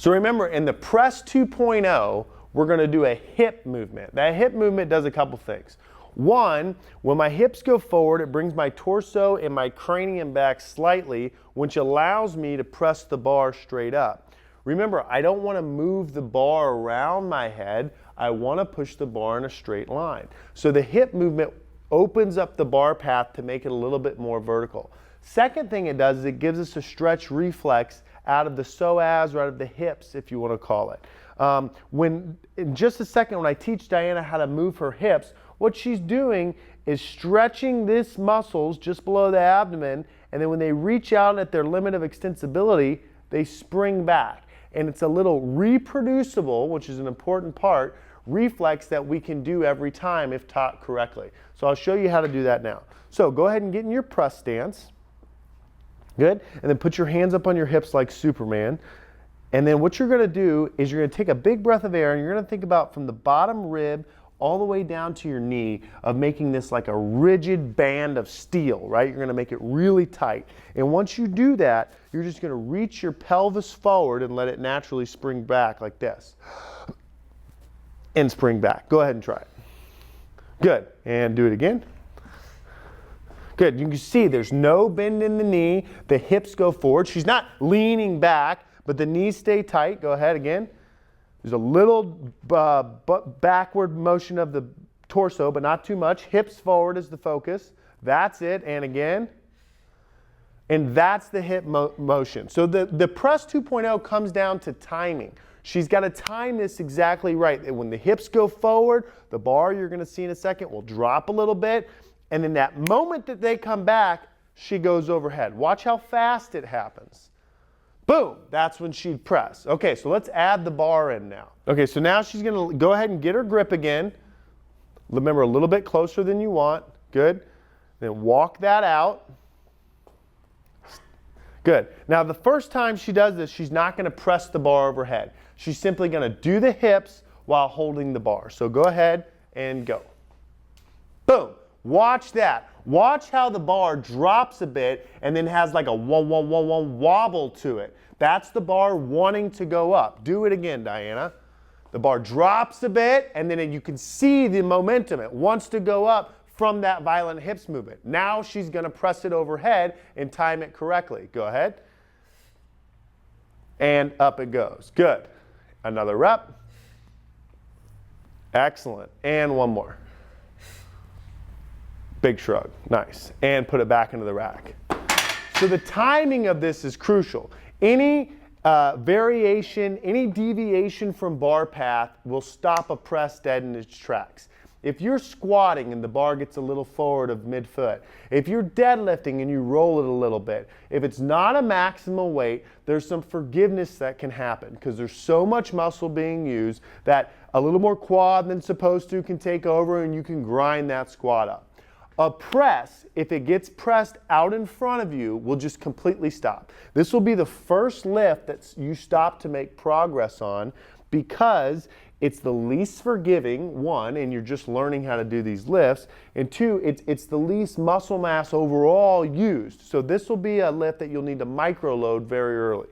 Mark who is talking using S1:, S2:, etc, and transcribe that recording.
S1: So remember, in the press 2.0, we're going to do a hip movement. That hip movement does a couple things. One, when my hips go forward, it brings my torso and my cranium back slightly, which allows me to press the bar straight up. Remember, I don't want to move the bar around my head. I want to push the bar in a straight line. So the hip movement opens up the bar path to make it a little bit more vertical. Second thing it does is it gives us a stretch reflex out of the psoas or out of the hips, if you want to call it. In just a second, when I teach Diana how to move her hips, what she's doing is stretching these muscles just below the abdomen, and then when they reach out at their limit of extensibility, they spring back. And it's a little reproducible, which is an important part, reflex that we can do every time if taught correctly. So I'll show you how to do that now. So go ahead and get in your press stance. Good. And then put your hands up on your hips like Superman. And then what you're going to do is you're going to take a big breath of air and you're going to think about from the bottom rib all the way down to your knee of making this like a rigid band of steel, right? You're going to make it really tight. And once you do that, you're just going to reach your pelvis forward and let it naturally spring back like this. And spring back. Go ahead and try it. Good. And do it again. Good. You can see there's no bend in the knee. The hips go forward. She's not leaning back, but the knees stay tight. Go ahead again. There's a little backward motion of the torso, but not too much. Hips forward is the focus. That's it. And again. And that's the hip motion. So the press 2.0 comes down to timing. She's got to time this exactly right. When the hips go forward, the bar you're going to see in a second will drop a little bit. And then that moment that they come back, she goes overhead. Watch how fast it happens. Boom, that's when she'd press. Okay, so let's add the bar in now. Okay, so now she's going to go ahead and get her grip again. Remember, a little bit closer than you want. Good. Then walk that out. Good. Now, the first time she does this, she's not going to press the bar overhead. She's simply going to do the hips while holding the bar. So go ahead and go. Boom. Watch that. Watch how the bar drops a bit and then has like a wobble to it. That's the bar wanting to go up. Do it again, Diana. The bar drops a bit and then you can see the momentum. It wants to go up from that violent hips movement. Now she's going to press it overhead and time it correctly. Go ahead. And up it goes. Good. Another rep. Excellent. And one more. Big shrug. Nice. And put it back into the rack. So the timing of this is crucial. Any variation, any deviation from bar path will stop a press dead in its tracks. If you're squatting and the bar gets a little forward of mid-foot, if you're deadlifting and you roll it a little bit, if it's not a maximal weight, there's some forgiveness that can happen because there's so much muscle being used that a little more quad than supposed to can take over and you can grind that squat up. A press, if it gets pressed out in front of you, will just completely stop. This will be the first lift that you stop to make progress on because it's the least forgiving, one, and you're just learning how to do these lifts, and two, it's the least muscle mass overall used. So this will be a lift that you'll need to micro load very early.